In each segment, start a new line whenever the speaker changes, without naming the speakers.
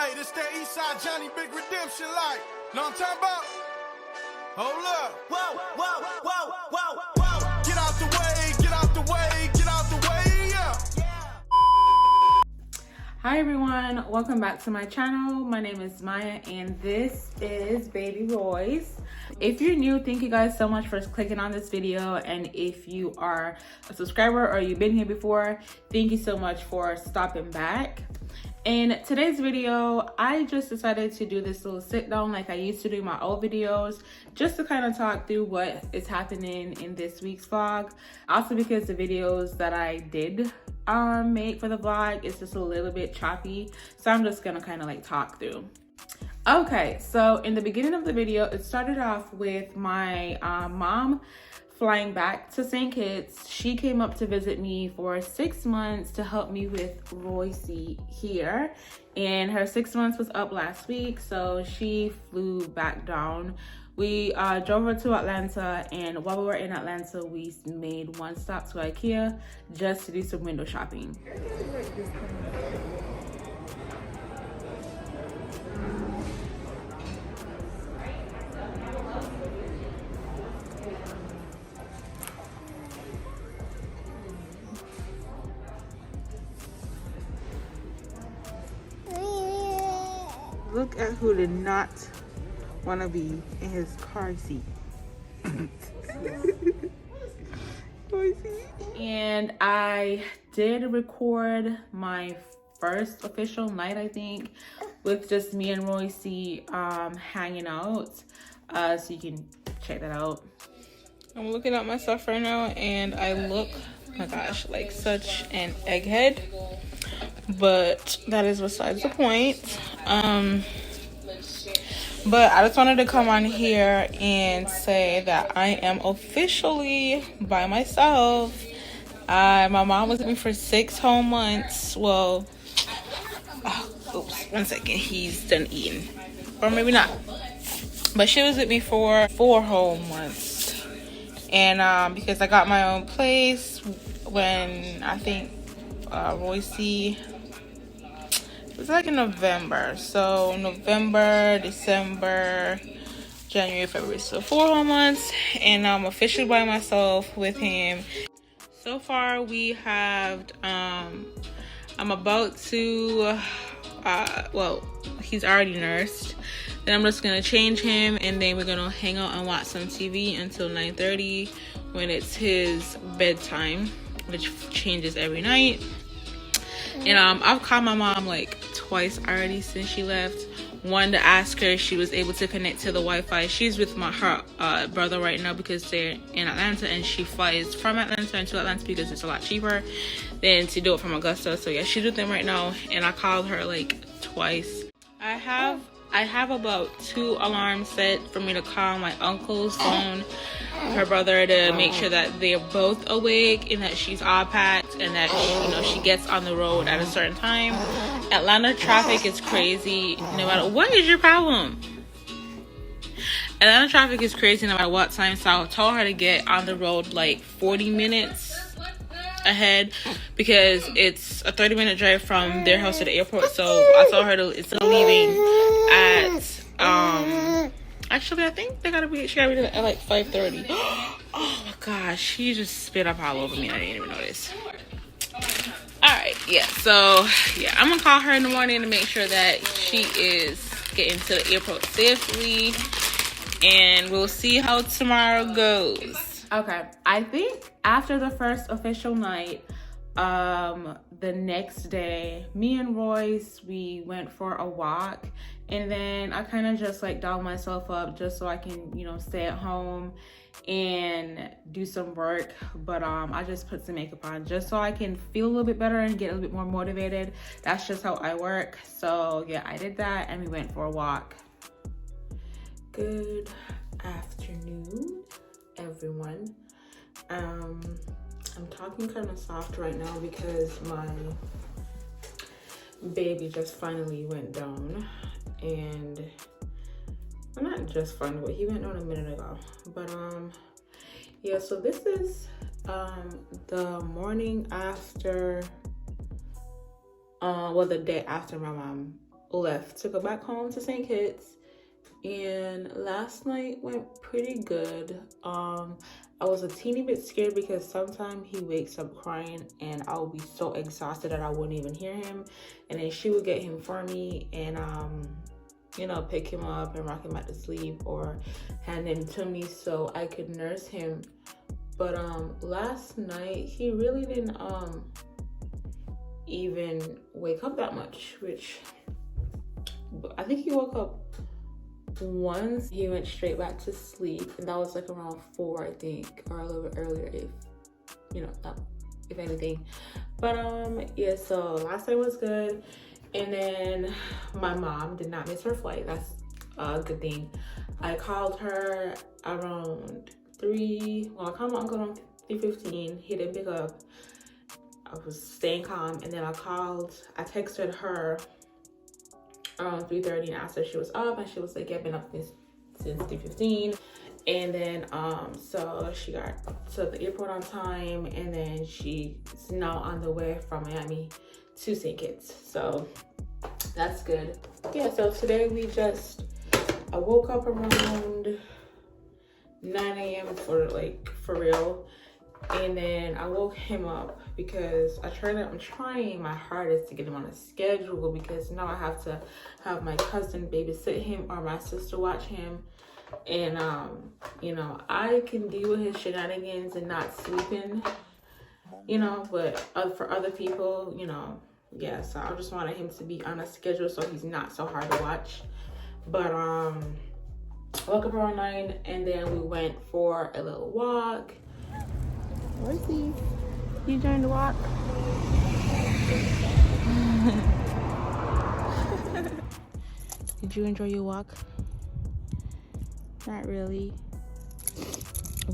Hey, this that Eastside Johnny Big Redemption like. Know what I'm talking about? Hold up. Whoa, whoa, whoa, whoa, whoa. Get out the way, get out the way, get out the way, yeah.
Hi everyone, welcome back to my channel. My name is Maya and this is baby Royce. If you're new, thank you guys so much for clicking on this video, and if you are a subscriber or you've been here before, thank you so much for stopping back. In today's video, I just decided to do this little sit down like I used to do my old videos, just to kind of talk through what is happening in this week's vlog. Also because the videos that I did make for the vlog is just a little bit choppy, so I'm just gonna kind of like talk through. Okay, so in the beginning of the video, it started off with my mom flying back to St. Kitts. She came up to visit me for 6 months to help me with Royce here, and her 6 months was up last week, so she flew back down. We drove her to Atlanta, and while we were in Atlanta, we made one stop to IKEA just to do some window shopping. Look at who did not want to be in his car seat. And I did record my first official night, I think, with just me and Royce hanging out. So you can check that out. I'm looking at myself right now and I look, oh my gosh, like such an egghead. But that is besides the point. But I just wanted to come on here and say that I am officially by myself. My mom was with me for 6 whole months. Well, oops, 1 second, he's done eating, or maybe not. But she was with me for 4 whole months, and because I got my own place when I think Royce. It's like in November, so November, December, January, February, so 4 whole months, and I'm officially by myself with him. So far we have I'm about to well, he's already nursed. Then I'm just gonna change him, and then we're gonna hang out and watch some TV until 9:30 when it's his bedtime, which changes every night. And I've called my mom like twice already since she left. One, to ask her if she was able to connect to the Wi-Fi. She's with her brother right now because they're in Atlanta, and she flies from Atlanta into Atlanta because it's a lot cheaper than to do it from Augusta. So yeah, she's with them right now, and I called her like twice. I have about 2 alarms set for me to call my uncle's phone, her brother, to make sure that they're both awake and that she's all packed and that she gets on the road at a certain time. Atlanta traffic is crazy no matter what is your problem. Atlanta traffic is crazy no matter what time, so I told her to get on the road like 40 minutes ahead because it's a 30-minute drive from their house to the airport. So I told her it's leaving at actually I think she gotta be there at like 5:30. Oh my gosh, she just spit up all over me. I didn't even notice. Alright, yeah, so yeah, I'm gonna call her in the morning to make sure that she is getting to the airport safely, and we'll see how tomorrow goes. Okay, I think after the first official night, the next day, me and Royce, we went for a walk, and then I kind of just like dolled myself up just so I can, stay at home and do some work. But I just put some makeup on just so I can feel a little bit better and get a little bit more motivated. That's just how I work. So yeah, I did that and we went for a walk. Good afternoon, everyone. I'm talking kind of soft right now because my baby just finally went down, and well, not just finally, but he went down a minute ago. But yeah, so this is the morning after well, the day after my mom left to go back home to St. Kitts. And last night went pretty good. I was a teeny bit scared because sometimes he wakes up crying and I'll be so exhausted that I wouldn't even hear him, and then she would get him for me and you know, pick him up and rock him back to sleep or hand him to me so I could nurse him. But last night he really didn't even wake up that much, which I think he woke up once. He went straight back to sleep, and that was like around 4, I think, or a little bit earlier, if you know, if anything. But yeah, so last night was good. And then my mom did not miss her flight. That's a good thing. I called her around 3. Well, I called my uncle around 3:15. He didn't pick up. I was staying calm, and then I texted her around 3:30 and asked her if she was up, and she was like, yeah, I've been up since 3:15. And then so she got to the airport on time, and then she's now on the way from Miami to St. Kitts, so that's good. Yeah, so today I woke up around 9 a.m. for real, and then I woke him up because I'm trying my hardest to get him on a schedule, because now I have to have my cousin babysit him or my sister watch him. And you know, I can deal with his shenanigans and not sleeping, you know, but for other people, you know, yeah, so I just wanted him to be on a schedule so he's not so hard to watch. But I woke up around 9, and then we went for a little walk. Royce, you joined the walk? Did you enjoy your walk? Not really.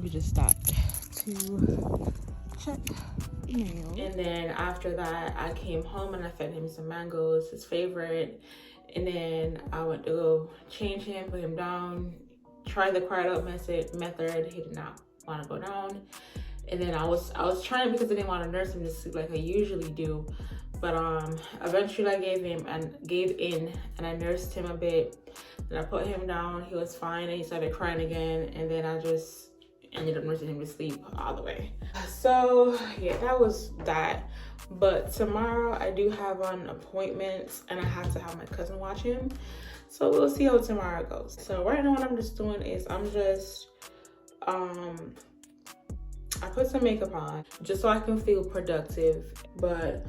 We just stopped to check email. And then after that, I came home and I fed him some mangoes, his favorite. And then I went to go change him, put him down, try the cried out method. He did not want to go down. And then I was trying, because I didn't want to nurse him to sleep like I usually do. But eventually I gave in and I nursed him a bit. And I put him down. He was fine, and he started crying again. And then I just ended up nursing him to sleep all the way. So yeah, that was that. But tomorrow I do have an appointment, and I have to have my cousin watch him. So we'll see how tomorrow goes. So right now what I'm just doing is I put some makeup on just so I can feel productive. But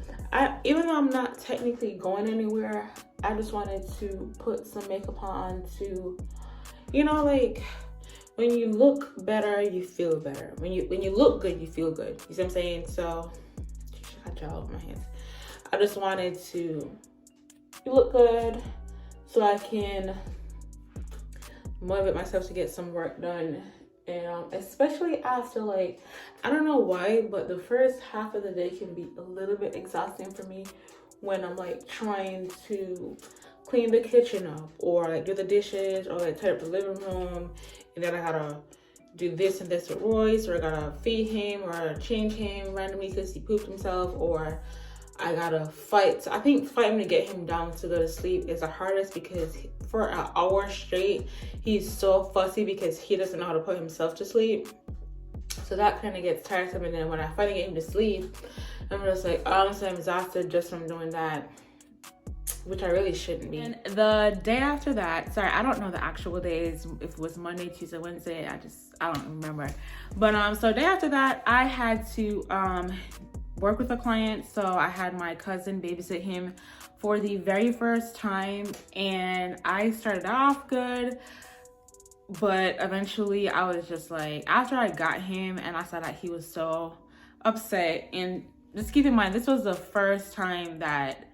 even though I'm not technically going anywhere, I just wanted to put some makeup on to, you know, like when you look better, you feel better. When you look good, you feel good. You see what I'm saying? So I got gel over my hands. I just wanted to look good so I can motivate myself to get some work done. And especially after, like, I don't know why, but the first half of the day can be a little bit exhausting for me when I'm like trying to clean the kitchen up, or like do the dishes, or like tidy up the living room, and then I gotta do this and this with Royce, or I gotta feed him or change him randomly because he pooped himself, or I gotta fight. So I think fighting to get him down to go to sleep is the hardest, because for an hour straight, he's so fussy because he doesn't know how to put himself to sleep. So that kind of gets tiresome. And then when I finally get him to sleep, I'm just like, oh, I'm so exhausted just from doing that, which I really shouldn't be. And the day after that, sorry, I don't know the actual days, if it was Monday, Tuesday, Wednesday, I don't remember. But so day after that, I had to work with a client. So I had my cousin babysit him for the very first time, and I started off good, but eventually I was just like, after I got him and I saw that he was so upset, and just keep in mind, this was the first time that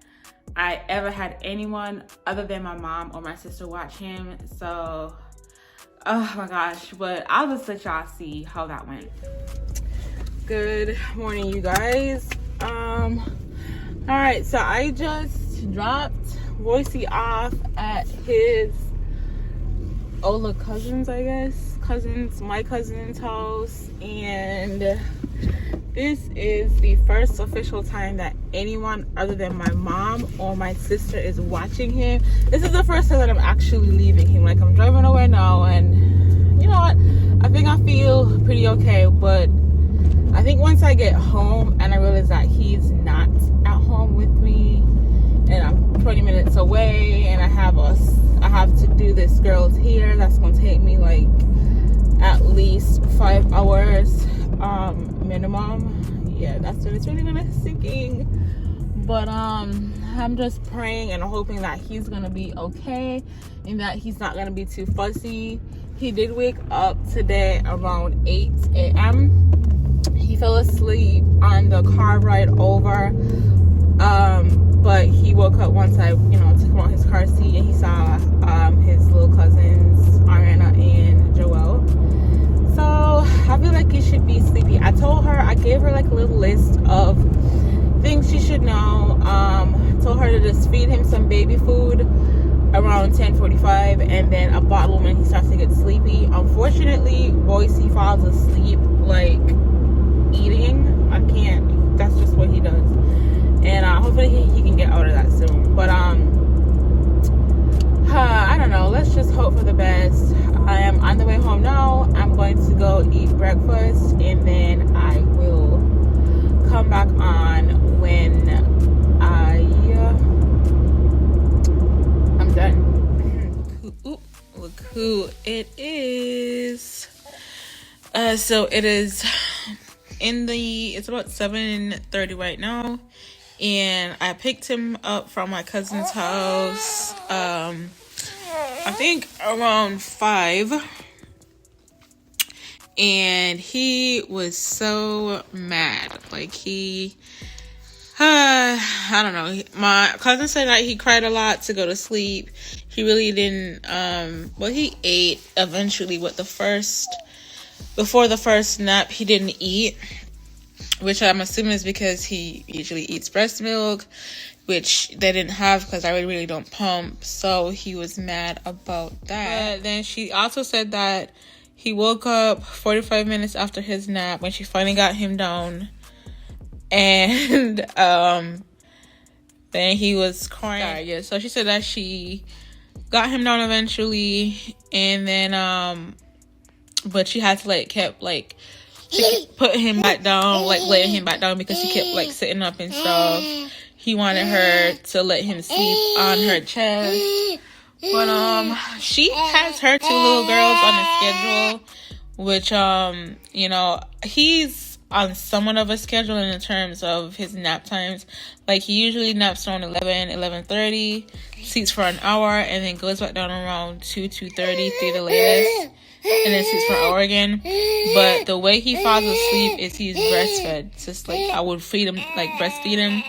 I ever had anyone other than my mom or my sister watch him. So, oh my gosh, but I'll just let y'all see how that went. Good morning, you guys. All right, so I just dropped Royce off at his Ola cousins, I guess. My cousin's house, and This is the first official time that anyone other than my mom or my sister is watching him. This is the first time that I'm actually leaving him. Like, I'm driving away now, and you know what? I think I feel pretty okay, but I think once I get home and I realize that he's not at home with me, and I'm 20 minutes away, and I have to do this girl's hair that's gonna take me like at least 5 hours minimum. Yeah, that's when it's really gonna sink in. But I'm just praying and hoping that he's gonna be okay and that he's not gonna be too fussy. He did wake up today around 8 a.m. He fell asleep on the car ride over, but he woke up once I, took him out his car seat, and he saw his little cousins, Ariana and Joelle. So I feel like he should be sleepy. I gave her like a little list of things she should know. Told her to just feed him some baby food around 10:45, and then a bottle when he starts to get sleepy. Unfortunately, Royce, he falls asleep like eating. I can't, that's just what he does, and hopefully he can get out of that soon. But I don't know, let's just hope for the best. I am on the way home now. I'm going to go eat breakfast, and then I will come back on when I'm done. Ooh, look who it is. So it is it's about 7:30 right now, and I picked him up from my cousin's house I think around 5, and he was so mad. Like, I don't know, my cousin said that he cried a lot to go to sleep. He really didn't he ate eventually. Before the first nap, he didn't eat, which I'm assuming is because he usually eats breast milk, which they didn't have because I really don't pump. So he was mad about that. But then she also said that he woke up 45 minutes after his nap when she finally got him down, and then he was crying. Yeah, so she said that she got him down eventually, and then but she had to put him back down, laying him back down, because he kept sitting up and stuff. He wanted her to let him sleep on her chest. But she has her 2 little girls on a schedule, which he's on somewhat of a schedule in terms of his nap times. Like, he usually naps around 11:30, sleeps for an hour, and then goes back down around 2:30, 3 the latest, and then sleeps for an hour again. But the way he falls asleep is he's breastfed. Just I would feed him, breastfeed him.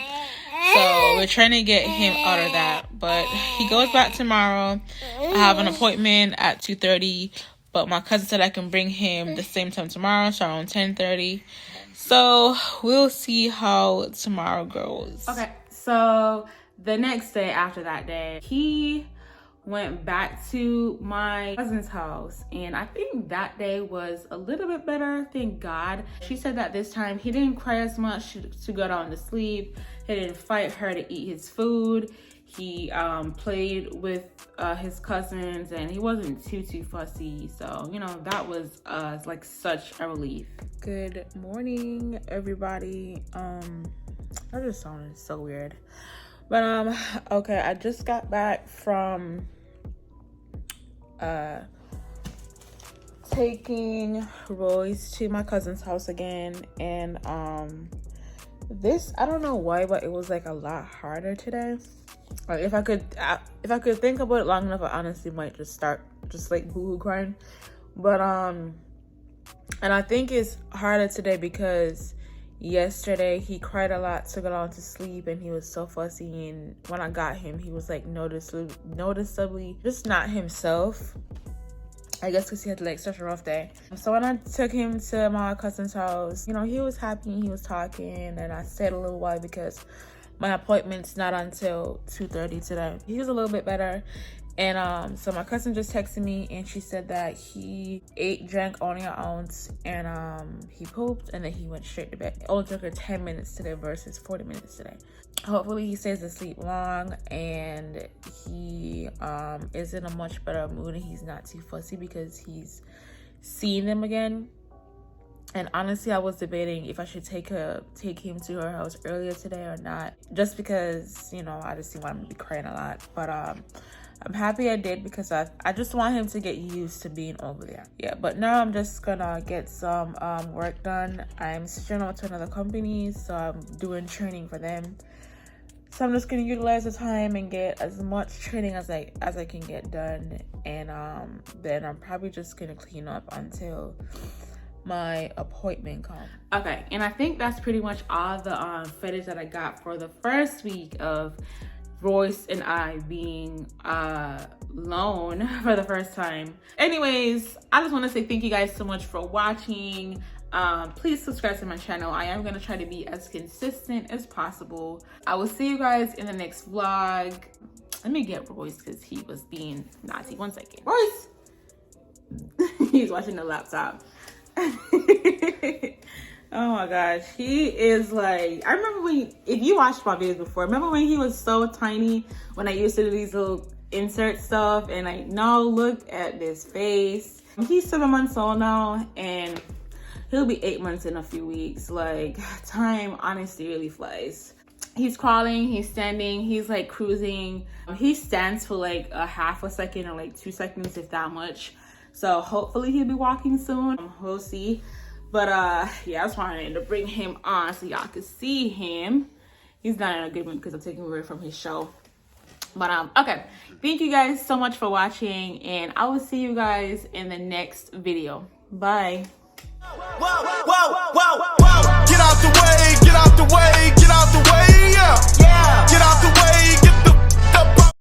So we're trying to get him out of that. But he goes back tomorrow. I have an appointment at 2:30, but my cousin said I can bring him the same time tomorrow, so around 10:30. So we'll see how tomorrow goes. Okay, so the next day after that day, he went back to my cousin's house, and I think that day was a little bit better, thank God. She said that this time he didn't cry as much to go down to sleep. He didn't fight her to eat his food. He played with his cousins, and he wasn't too fussy. So that was such a relief. Good morning, everybody. That just sounded so weird, but okay, I just got back from taking Royce to my cousin's house again, and this, I don't know why, but it was a lot harder today. If I could think about it long enough, I honestly might just start boo-hoo crying. But and I think it's harder today because yesterday he cried a lot to go down to sleep, and he was so fussy, and when I got him, he was noticeably just not himself. I guess because he had such a rough day. So when I took him to my cousin's house, he was happy, he was talking, and I stayed a little while because my appointment's not until 2:30 today. He was a little bit better. And so my cousin just texted me and she said that he drank only an ounce and he pooped and then he went straight to bed. It only took her 10 minutes today versus 40 minutes today. Hopefully he stays asleep long and he is in a much better mood and he's not too fussy because he's seen them again. And honestly, I was debating if I should take him to her house earlier today or not, just because, you know, I just didn't want him to be crying a lot. But I'm happy I did because I just want him to get used to being over there. Yeah, but now I'm just gonna get some work done. I'm switching over to another company, so I'm doing training for them. So I'm just gonna utilize the time and get as much training as I can get done, and then I'm probably just gonna clean up until my appointment comes. Okay, and I think that's pretty much all the footage that I got for the first week of Royce and I being alone for the first time. Anyways, I just want to say thank you guys so much for watching. Please subscribe to my channel. I am going to try to be as consistent as possible. I will see you guys in the next vlog. Let me get Royce because he was being naughty. 1 second. Royce! He's watching the laptop. Oh my gosh, he is like, I remember if you watched my videos before, remember when he was so tiny, when I used to do these little insert stuff, and like, no, look at this face. He's 7 months old now, and he'll be 8 months in a few weeks. Like, time honestly really flies. He's crawling, he's standing, he's like cruising. He stands for like a half a second or like 2 seconds, if that much. So hopefully he'll be walking soon. We'll see. But yeah, I just wanted to bring him on so y'all could see him. He's not in a good mood because I'm taking away from his show. But okay, thank you guys so much for watching, and I will see you guys in the next video. Bye.
Whoa, whoa, whoa, whoa, whoa. Get out the way, get out the way, get out the way.